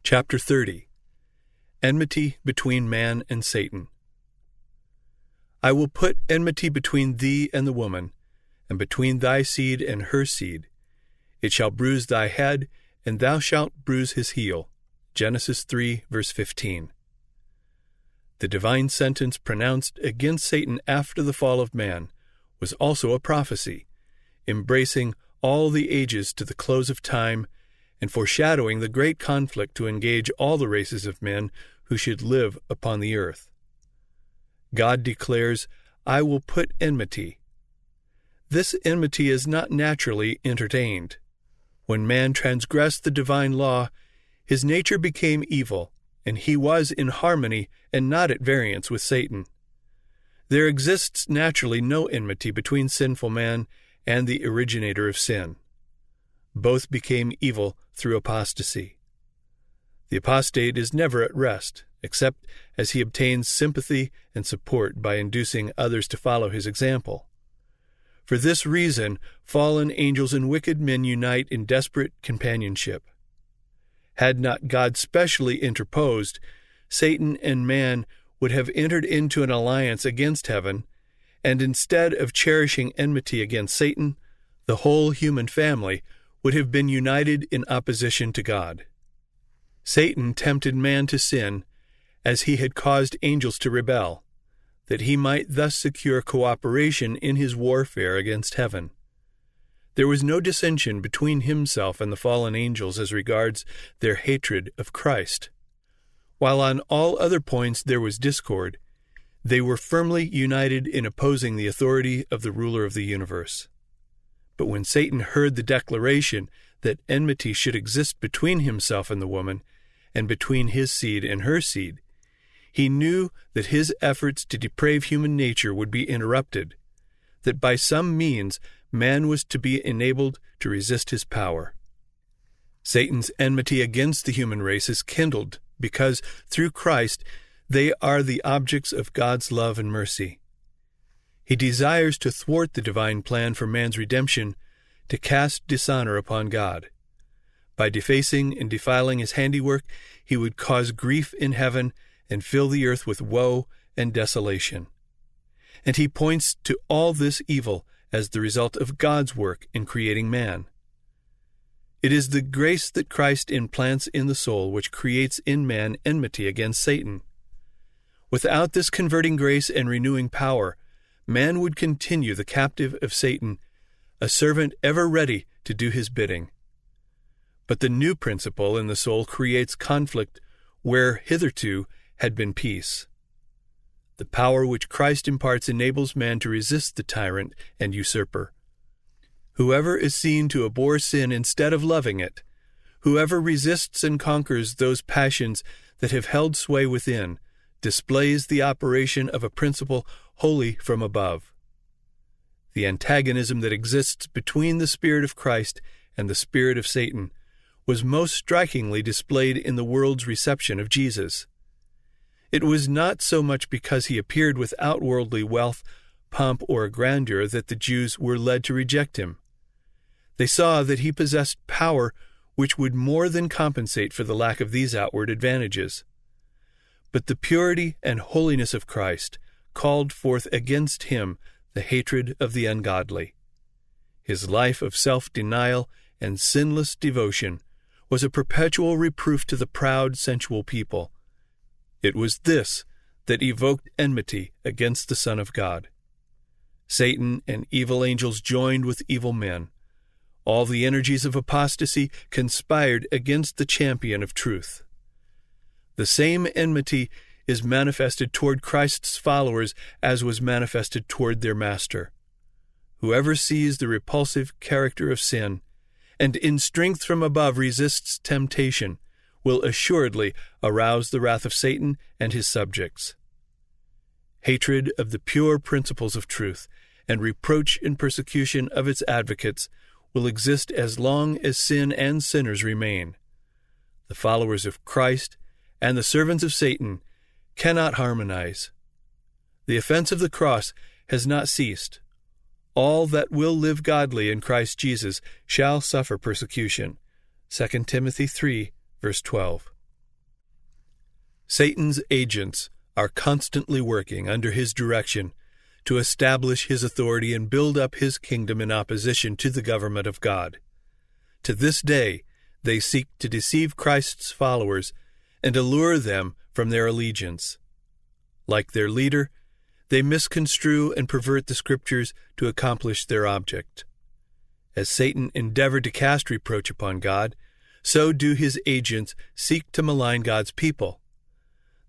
Chapter 30. Enmity between man and Satan. I will put enmity between thee and the woman, and between thy seed and her seed. It shall bruise thy head, and thou shalt bruise his heel. Genesis 3, verse 15. The divine sentence pronounced against Satan after the fall of man was also a prophecy, embracing all the ages to the close of time and foreshadowing the great conflict to engage all the races of men who should live upon the earth. God declares, I will put enmity. This enmity is not naturally entertained. When man transgressed the divine law, his nature became evil, and he was in harmony and not at variance with Satan. There exists naturally no enmity between sinful man and the originator of sin. Both became evil through apostasy. The apostate is never at rest, except as he obtains sympathy and support by inducing others to follow his example. For this reason, fallen angels and wicked men unite in desperate companionship. Had not God specially interposed, Satan and man would have entered into an alliance against heaven, and instead of cherishing enmity against Satan, the whole human family would have been united in opposition to God. Satan tempted man to sin, as he had caused angels to rebel, that he might thus secure cooperation in his warfare against heaven. There was no dissension between himself and the fallen angels as regards their hatred of Christ. While on all other points there was discord, they were firmly united in opposing the authority of the ruler of the universe. But when Satan heard the declaration that enmity should exist between himself and the woman, and between his seed and her seed, he knew that his efforts to deprave human nature would be interrupted, that by some means man was to be enabled to resist his power. Satan's enmity against the human race is kindled because, through Christ, they are the objects of God's love and mercy. He desires to thwart the divine plan for man's redemption, to cast dishonor upon God. By defacing and defiling his handiwork, he would cause grief in heaven and fill the earth with woe and desolation. And he points to all this evil as the result of God's work in creating man. It is the grace that Christ implants in the soul which creates in man enmity against Satan. Without this converting grace and renewing power, man would continue the captive of Satan, a servant ever ready to do his bidding. But the new principle in the soul creates conflict where hitherto had been peace. The power which Christ imparts enables man to resist the tyrant and usurper. Whoever is seen to abhor sin instead of loving it, whoever resists and conquers those passions that have held sway within, displays the operation of a principle wholly from above. The antagonism that exists between the Spirit of Christ and the spirit of Satan was most strikingly displayed in the world's reception of Jesus. It was not so much because he appeared without worldly wealth, pomp, or grandeur that the Jews were led to reject him. They saw that he possessed power which would more than compensate for the lack of these outward advantages. But the purity and holiness of Christ called forth against him the hatred of the ungodly. His life of self-denial and sinless devotion was a perpetual reproof to the proud, sensual people. It was this that evoked enmity against the Son of God. Satan and evil angels joined with evil men. All the energies of apostasy conspired against the champion of truth. The same enmity is manifested toward Christ's followers as was manifested toward their master. Whoever sees the repulsive character of sin, and in strength from above resists temptation, will assuredly arouse the wrath of Satan and his subjects. Hatred of the pure principles of truth and reproach and persecution of its advocates will exist as long as sin and sinners remain. The followers of Christ and the servants of Satan cannot harmonize. The offense of the cross has not ceased. All that will live godly in Christ Jesus shall suffer persecution. 2 Timothy 3, verse 12. Satan's agents are constantly working under his direction to establish his authority and build up his kingdom in opposition to the government of God. To this day, they seek to deceive Christ's followers and allure them from their allegiance. Like their leader, they misconstrue and pervert the Scriptures to accomplish their object. As Satan endeavored to cast reproach upon God, so do his agents seek to malign God's people.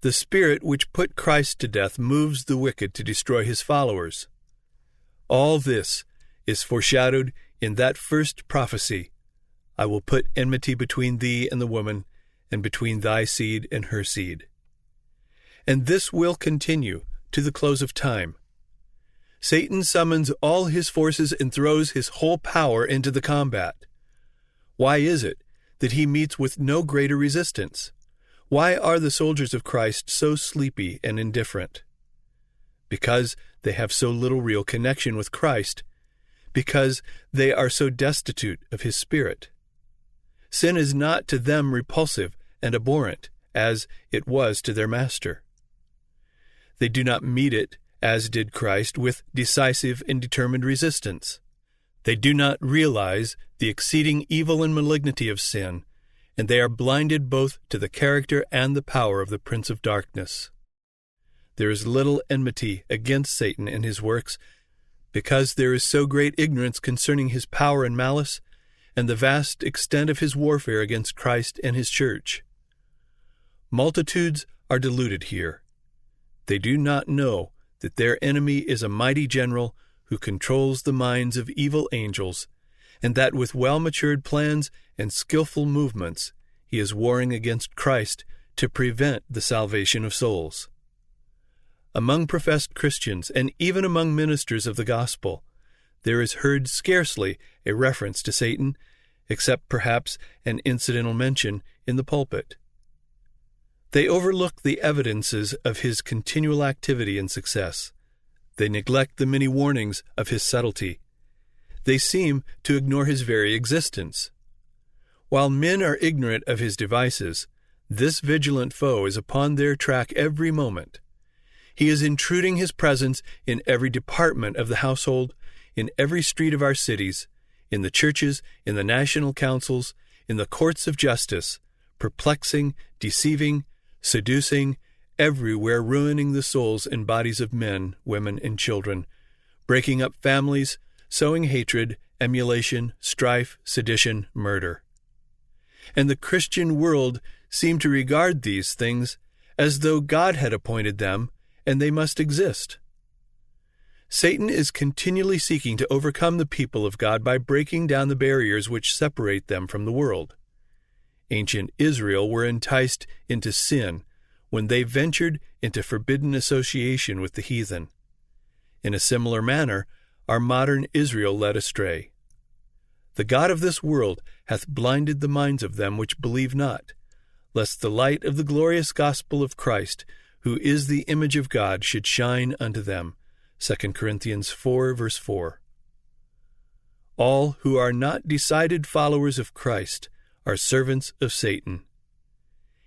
The spirit which put Christ to death moves the wicked to destroy his followers. All this is foreshadowed in that first prophecy, "I will put enmity between thee and the woman, and between thy seed and her seed." And this will continue to the close of time. Satan summons all his forces and throws his whole power into the combat. Why is it that he meets with no greater resistance? Why are the soldiers of Christ so sleepy and indifferent? Because they have so little real connection with Christ, because they are so destitute of his Spirit. Sin is not to them repulsive and abhorrent, as it was to their Master. They do not meet it, as did Christ, with decisive and determined resistance. They do not realize the exceeding evil and malignity of sin, and they are blinded both to the character and the power of the Prince of Darkness. There is little enmity against Satan and his works, because there is so great ignorance concerning his power and malice, and the vast extent of his warfare against Christ and his church. Multitudes are deluded here. They do not know that their enemy is a mighty general who controls the minds of evil angels, and that with well-matured plans and skillful movements he is warring against Christ to prevent the salvation of souls. Among professed Christians, and even among ministers of the gospel, there is heard scarcely a reference to Satan, except perhaps an incidental mention in the pulpit. They overlook the evidences of his continual activity and success. They neglect the many warnings of his subtlety. They seem to ignore his very existence. While men are ignorant of his devices, this vigilant foe is upon their track every moment. He is intruding his presence in every department of the household, in every street of our cities, in the churches, in the national councils, in the courts of justice, perplexing, deceiving, seducing, everywhere ruining the souls and bodies of men, women, and children, breaking up families, sowing hatred, emulation, strife, sedition, murder. And the Christian world seem to regard these things as though God had appointed them and they must exist. Satan is continually seeking to overcome the people of God by breaking down the barriers which separate them from the world. Ancient Israel were enticed into sin when they ventured into forbidden association with the heathen. In a similar manner, our modern Israel led astray. The God of this world hath blinded the minds of them which believe not, lest the light of the glorious gospel of Christ, who is the image of God, should shine unto them. 2 Corinthians 4, verse 4. All who are not decided followers of Christ are servants of Satan.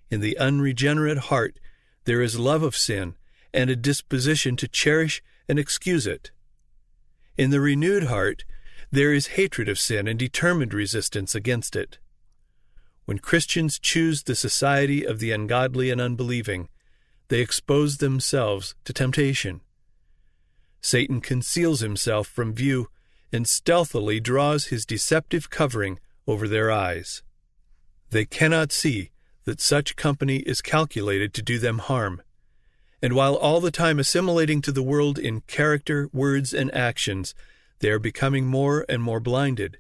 In the unregenerate heart there is love of sin and a disposition to cherish and excuse it. In the renewed heart there is hatred of sin and determined resistance against it. When Christians choose the society of the ungodly and unbelieving, they expose themselves to temptation. Satan conceals himself from view and stealthily draws his deceptive covering over their eyes. They cannot see that such company is calculated to do them harm, and while all the time assimilating to the world in character, words, and actions, they are becoming more and more blinded.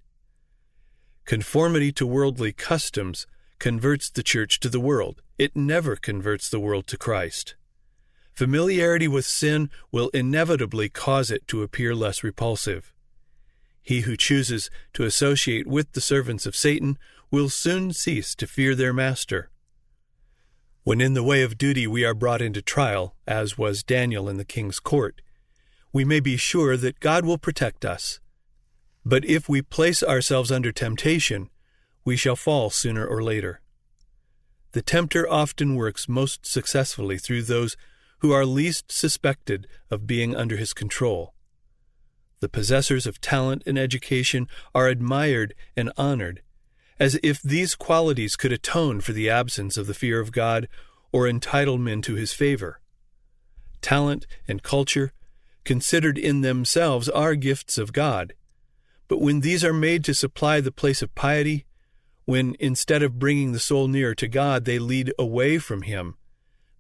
Conformity to worldly customs converts the church to the world. It never converts the world to Christ. Familiarity with sin will inevitably cause it to appear less repulsive. He who chooses to associate with the servants of Satan will soon cease to fear their master. When in the way of duty we are brought into trial, as was Daniel in the king's court, we may be sure that God will protect us. But if we place ourselves under temptation, we shall fall sooner or later. The tempter often works most successfully through those who are least suspected of being under his control. The possessors of talent and education are admired and honored, as if these qualities could atone for the absence of the fear of God or entitle men to his favor. Talent and culture, considered in themselves, are gifts of God. But when these are made to supply the place of piety, when instead of bringing the soul nearer to God, they lead away from him,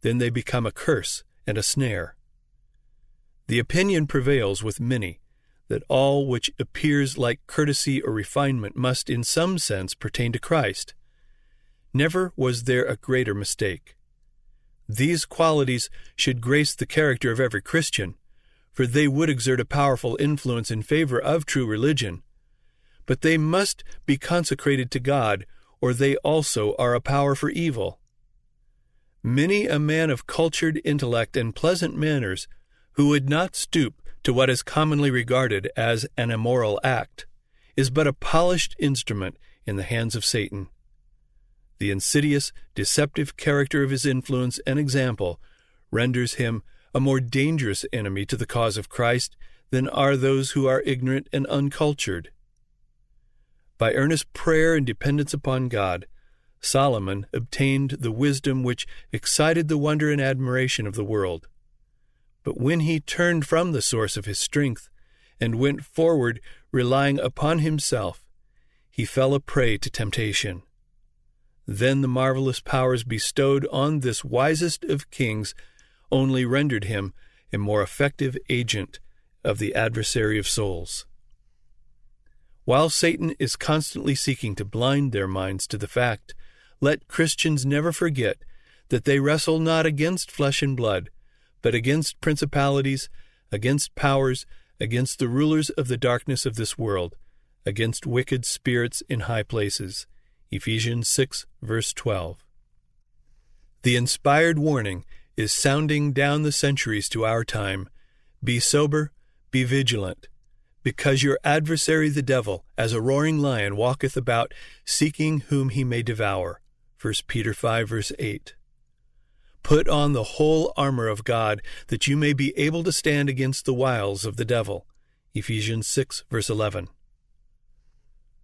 then they become a curse and a snare. The opinion prevails with many that all which appears like courtesy or refinement must in some sense pertain to Christ. Never was there a greater mistake. These qualities should grace the character of every Christian, for they would exert a powerful influence in favor of true religion. But they must be consecrated to God, or they also are a power for evil. Many a man of cultured intellect and pleasant manners, who would not stoop to what is commonly regarded as an immoral act, is but a polished instrument in the hands of Satan. The insidious, deceptive character of his influence and example renders him a more dangerous enemy to the cause of Christ than are those who are ignorant and uncultured. By earnest prayer and dependence upon God, Solomon obtained the wisdom which excited the wonder and admiration of the world. But when he turned from the source of his strength and went forward relying upon himself, he fell a prey to temptation. Then the marvelous powers bestowed on this wisest of kings only rendered him a more effective agent of the adversary of souls. While Satan is constantly seeking to blind their minds to the fact, let Christians never forget that they wrestle not against flesh and blood, but against principalities, against powers, against the rulers of the darkness of this world, against wicked spirits in high places. Ephesians 6, verse 12. The inspired warning is sounding down the centuries to our time. Be sober, be vigilant, because your adversary the devil, as a roaring lion, walketh about, seeking whom he may devour. 1 Peter 5, verse 8. Put on the whole armor of God, that you may be able to stand against the wiles of the devil. Ephesians 6, verse 11.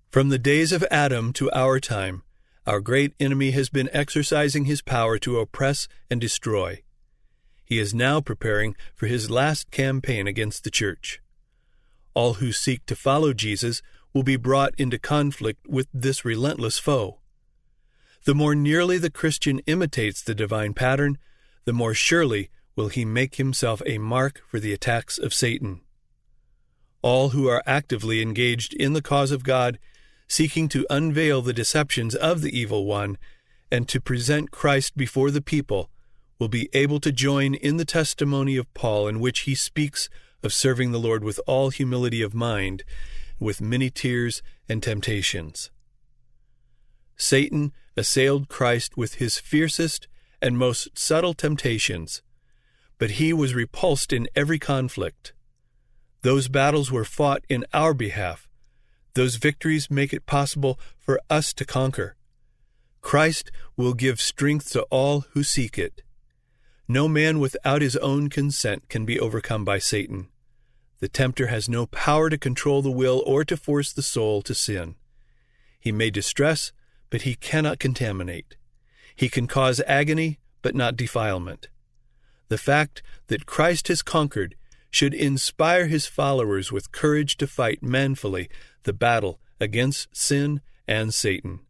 From the days of Adam to our time, our great enemy has been exercising his power to oppress and destroy. He is now preparing for his last campaign against the church. All who seek to follow Jesus will be brought into conflict with this relentless foe. The more nearly the Christian imitates the divine pattern, the more surely will he make himself a mark for the attacks of Satan. All who are actively engaged in the cause of God, seeking to unveil the deceptions of the evil one and to present Christ before the people, will be able to join in the testimony of Paul, in which he speaks of serving the Lord with all humility of mind, with many tears and temptations. Satan assailed Christ with his fiercest and most subtle temptations, but he was repulsed in every conflict. Those battles were fought in our behalf. Those victories make it possible for us to conquer. Christ will give strength to all who seek it. No man without his own consent can be overcome by Satan. The tempter has no power to control the will or to force the soul to sin. He may distress, but he cannot contaminate. He can cause agony, but not defilement. The fact that Christ has conquered should inspire his followers with courage to fight manfully the battle against sin and Satan.